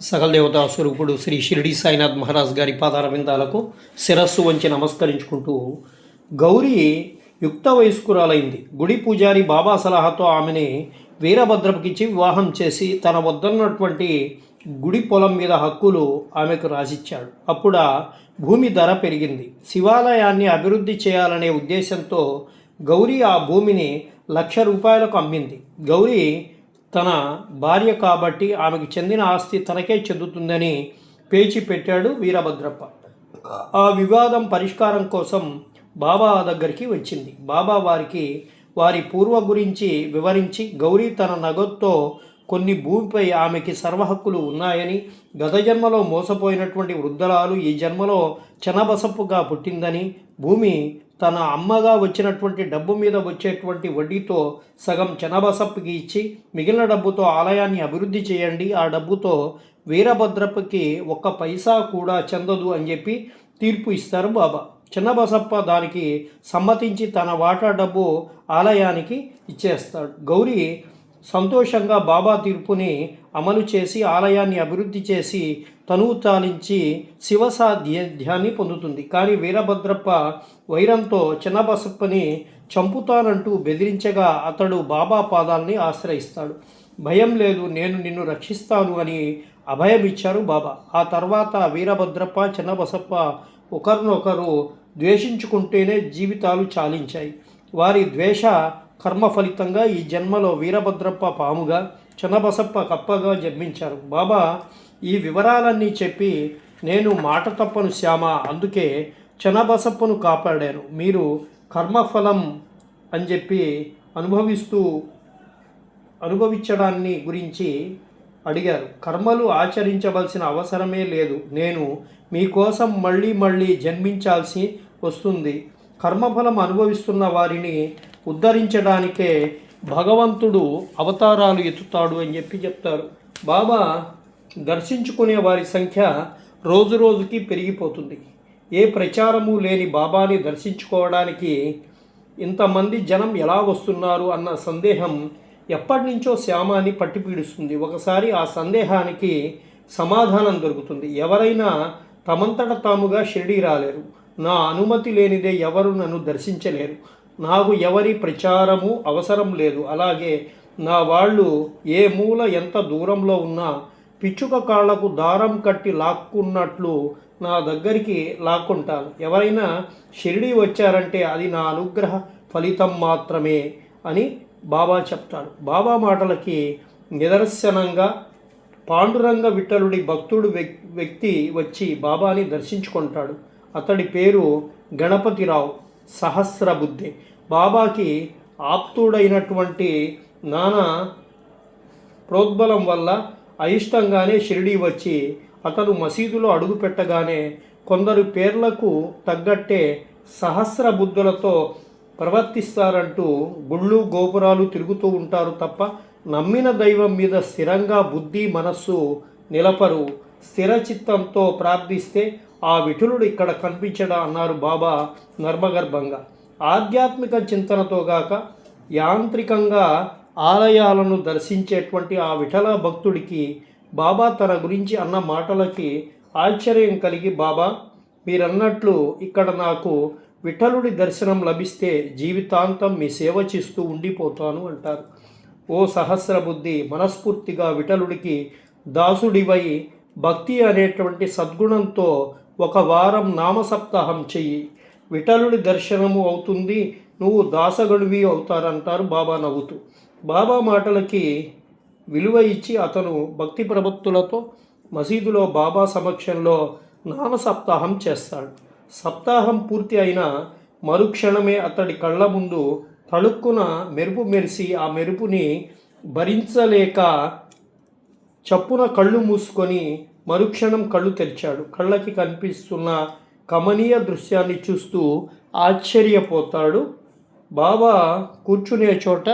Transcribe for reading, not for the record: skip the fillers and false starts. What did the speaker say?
సకల దేవతా స్వరూపుడు శ్రీ షిరిడి సాయినాథ్ మహారాజ్ గారి పాదారవిందాలకు శిరస్సు వంచి నమస్కరించుకుంటూ, గౌరీ యుక్త వయస్కురాలైంది. గుడి పూజారి బాబా సలహాతో ఆమెని వీరభద్రపుకిచ్చి వివాహం చేసి తన వద్దన్నటువంటి గుడి పొలం మీద హక్కులు ఆమెకు రాసిచ్చాడు. అప్పుడు భూమి ధర పెరిగింది. శివాలయాన్ని అభివృద్ధి చేయాలనే ఉద్దేశంతో గౌరీ ఆ భూమిని ₹1,00,000 అమ్మింది. గౌరీ తన భార్య కాబట్టి ఆమెకు చెందిన ఆస్తి తనకే చెందుతుందని పేచి పెట్టాడు వీరభద్రప్ప. ఆ వివాదం పరిష్కారం కోసం బాబా దగ్గరికి వచ్చింది. బాబా వారి పూర్వ గురించి వివరించి, గౌరీ తన నగదుతో కొన్ని భూమిపై ఆమెకి సర్వహక్కులు ఉన్నాయని, గత జన్మలో మోసపోయినటువంటి వృద్ధురాలు ఈ జన్మలో చెనబసప్పుగా పుట్టిందని, భూమి తన అమ్మగా వచ్చినటువంటి డబ్బు మీద వచ్చేటువంటి వడ్డీతో సగం చెనబసప్పుకి ఇచ్చి మిగిలిన డబ్బుతో ఆలయాన్ని అభివృద్ధి చేయండి, ఆ డబ్బుతో వీరభద్రప్పకి 1 పైసా కూడా చెందదు అని చెప్పి తీర్పు ఇస్తారు బాబా. చెన్నబసప్ప దానికి సమ్మతించి తన వాటా డబ్బు ఆలయానికి ఇచ్చేస్తాడు. గౌరీ సంతోషంగా బాబా తీర్పుని అమలు చేసి ఆలయాన్ని అభివృద్ధి చేసి తనువు తాలించి శివసాధ్యాన్ని పొందుతుంది. కానీ వీరభద్రప్ప వైరంతో చెన్నబసప్పని చంపుతానంటూ బెదిరించగా అతడు బాబా పాదాలని ఆశ్రయిస్తాడు. భయం లేదు, నేను నిన్ను రక్షిస్తాను అని అభయం ఇచ్చారు బాబా. ఆ తర్వాత వీరభద్రప్ప చెన్నబసప్ప ఒకరినొకరు ద్వేషించుకుంటేనే జీవితాలు చాలించాయి. వారి ద్వేష కర్మ ఫలితంగా ఈ జన్మలో వీరభద్రప్ప పాముగా, చెన్నబసప్ప కప్పగా జన్మించారు. బాబా ఈ వివరాలన్నీ చెప్పి, నేను మాట తప్పను శ్యామ, అందుకే చెన్నబసప్పను కాపాడాను. మీరు కర్మఫలం అని చెప్పి అనుభవించడాన్ని గురించి అడిగారు. కర్మలు ఆచరించవలసిన అవసరమే లేదు. నేను మీకోసం మళ్ళీ జన్మించాల్సి వస్తుంది. కర్మఫలం అనుభవిస్తున్న వారిని ఉద్ధరించడానికే భగవంతుడు అవతారాలు ఎత్తుతాడు అని చెప్పి చెప్తారు. బాబా దర్శించుకునే వారి సంఖ్య రోజుకి పెరిగిపోతుంది. ఏ ప్రచారము లేని బాబాని దర్శించుకోవడానికి ఇంతమంది జనం ఎలా వస్తున్నారు అన్న సందేహం ఎప్పటి నుంచో శ్యామాన్ని పట్టి పీడిస్తుంది. ఒకసారి ఆ సందేహానికి సమాధానం దొరుకుతుంది. ఎవరైనా తమంతట తాముగా షిరిడి రాలేరు. నా అనుమతి లేనిదే ఎవరు నన్ను దర్శించలేరు. నాకు ఎవరి ప్రచారము అవసరం లేదు. అలాగే నా వాళ్ళు ఏ మూల ఎంత దూరంలో ఉన్నా పిచ్చుక కాళ్లకు దారం కట్టి లాక్కున్నట్లు నా దగ్గరికి లాక్కుంటాను. ఎవరైనా షిరిడి వచ్చారంటే అది నా అనుగ్రహ ఫలితం మాత్రమే అని బాబా చెప్తాడు. బాబా మాటలకి నిదర్శనంగా పాండురంగ విఠలుడి భక్తుడు వ్యక్తి వచ్చి బాబాని దర్శించుకుంటాడు. అతడి పేరు గణపతిరావు సహస్రబుద్ధి. బాబాకి ఆప్తుడైనటువంటి నానా ప్రోద్బలం వల్ల అయిష్టంగానే షిరిడి వచ్చి అతను మసీదులో అడుగు పెట్టగానే కొందరు పేర్లకు తగ్గట్టే సహస్రబుద్ధులతో ప్రవర్తిస్తారంటూ గుళ్ళు గోపురాలు తిరుగుతూ ఉంటారు తప్ప నమ్మిన దైవం మీద స్థిరంగా బుద్ధి మనస్సు నిలపరు. స్థిరచిత్తంతో ప్రార్థిస్తే ఆ విఠలుడు ఇక్కడ కనిపించడా అన్నారు బాబా నర్మగర్భంగా. ఆధ్యాత్మిక చింతనతో గాక యాంత్రికంగా ఆలయాలను దర్శించేటువంటి ఆ విఠల భక్తుడికి బాబా తన గురించి అన్న మాటలకి ఆశ్చర్యం కలిగి, బాబా మీరన్నట్లు ఇక్కడ నాకు విఠలుడి దర్శనం లభిస్తే జీవితాంతం మీ సేవ చేస్తూ ఉండిపోతాను అంటారు. ఓ సహస్రబుద్ధి, మనస్ఫూర్తిగా విఠలుడికి దాసుడివై భక్తి అనేటువంటి సద్గుణంతో 1 వారం నామసప్తాహం చెయ్యి. విఠలుడి దర్శనము అవుతుంది, నువ్వు దాసగడువి అవుతారంటారు బాబా నవ్వుతూ. బాబా మాటలకి విలువ ఇచ్చి అతను భక్తి ప్రభక్తులతో మసీదులో బాబా సమక్షంలో నామసప్తాహం చేస్తాడు. సప్తాహం పూర్తి అయిన మరుక్షణమే అతడి కళ్ళ ముందు తళుక్కున మెరుపు మెరిసి ఆ మెరుపుని భరించలేక చప్పున కళ్ళు మూసుకొని మరుక్షణం కళ్ళు తెరిచాడు. కళ్ళకి కనిపిస్తున్న కమనీయ దృశ్యాన్ని చూస్తూ ఆశ్చర్యపోతాడు. బాబా కూర్చునే చోట